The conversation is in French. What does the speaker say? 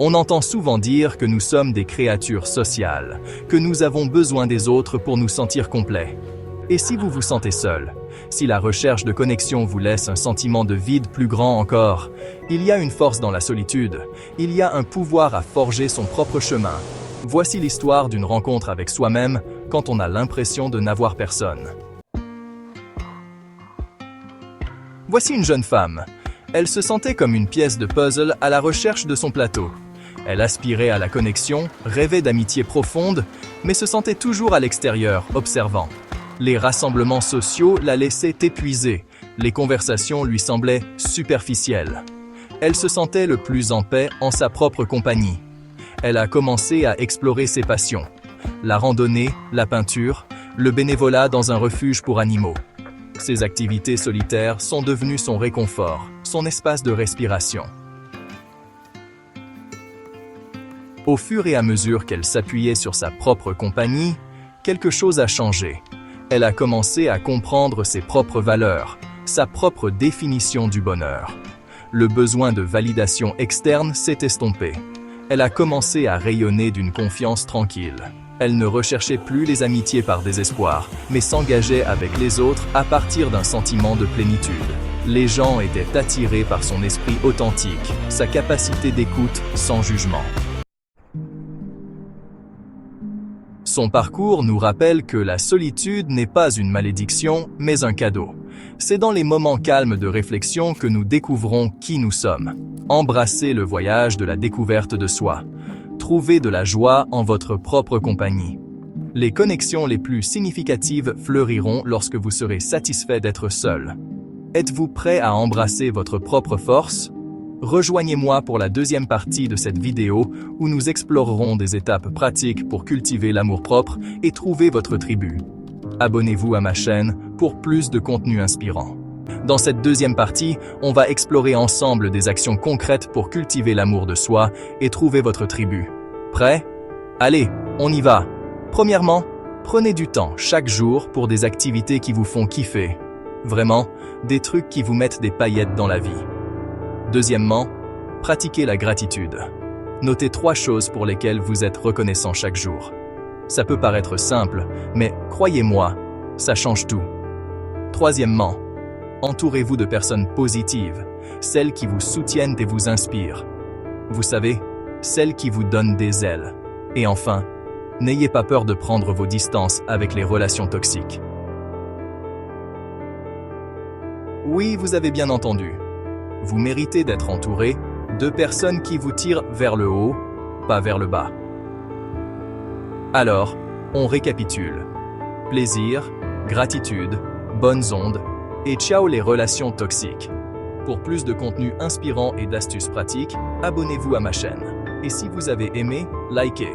On entend souvent dire que nous sommes des créatures sociales, que nous avons besoin des autres pour nous sentir complets. Et si vous vous sentez seul, si la recherche de connexion vous laisse un sentiment de vide plus grand encore, il y a une force dans la solitude, il y a un pouvoir à forger son propre chemin. Voici l'histoire d'une rencontre avec soi-même quand on a l'impression de n'avoir personne. Voici une jeune femme. Elle se sentait comme une pièce de puzzle à la recherche de son plateau. Elle aspirait à la connexion, rêvait d'amitié profonde, mais se sentait toujours à l'extérieur, observant. Les rassemblements sociaux la laissaient épuisée, les conversations lui semblaient superficielles. Elle se sentait le plus en paix en sa propre compagnie. Elle a commencé à explorer ses passions. La randonnée, la peinture, le bénévolat dans un refuge pour animaux. Ces activités solitaires sont devenues son réconfort, son espace de respiration. Au fur et à mesure qu'elle s'appuyait sur sa propre compagnie, quelque chose a changé. Elle a commencé à comprendre ses propres valeurs, sa propre définition du bonheur. Le besoin de validation externe s'est estompé. Elle a commencé à rayonner d'une confiance tranquille. Elle ne recherchait plus les amitiés par désespoir, mais s'engageait avec les autres à partir d'un sentiment de plénitude. Les gens étaient attirés par son esprit authentique, sa capacité d'écoute sans jugement. Son parcours nous rappelle que la solitude n'est pas une malédiction, mais un cadeau. C'est dans les moments calmes de réflexion que nous découvrons qui nous sommes. Embrassez le voyage de la découverte de soi. Trouvez de la joie en votre propre compagnie. Les connexions les plus significatives fleuriront lorsque vous serez satisfait d'être seul. Êtes-vous prêt à embrasser votre propre force? Rejoignez-moi pour la deuxième partie de cette vidéo où nous explorerons des étapes pratiques pour cultiver l'amour-propre et trouver votre tribu. Abonnez-vous à ma chaîne pour plus de contenu inspirant. Dans cette deuxième partie, on va explorer ensemble des actions concrètes pour cultiver l'amour de soi et trouver votre tribu. Prêt? Allez, on y va! Premièrement, prenez du temps chaque jour pour des activités qui vous font kiffer. Vraiment, des trucs qui vous mettent des paillettes dans la vie. Deuxièmement, pratiquez la gratitude. Notez 3 choses pour lesquelles vous êtes reconnaissant chaque jour. Ça peut paraître simple, mais croyez-moi, ça change tout. Troisièmement, entourez-vous de personnes positives, celles qui vous soutiennent et vous inspirent. Vous savez, celles qui vous donnent des ailes. Et enfin, n'ayez pas peur de prendre vos distances avec les relations toxiques. Oui, vous avez bien entendu. Vous méritez d'être entouré de personnes qui vous tirent vers le haut, pas vers le bas. Alors, on récapitule. Plaisir, gratitude, bonnes ondes, et ciao les relations toxiques. Pour plus de contenu inspirant et d'astuces pratiques, abonnez-vous à ma chaîne. Et si vous avez aimé, likez.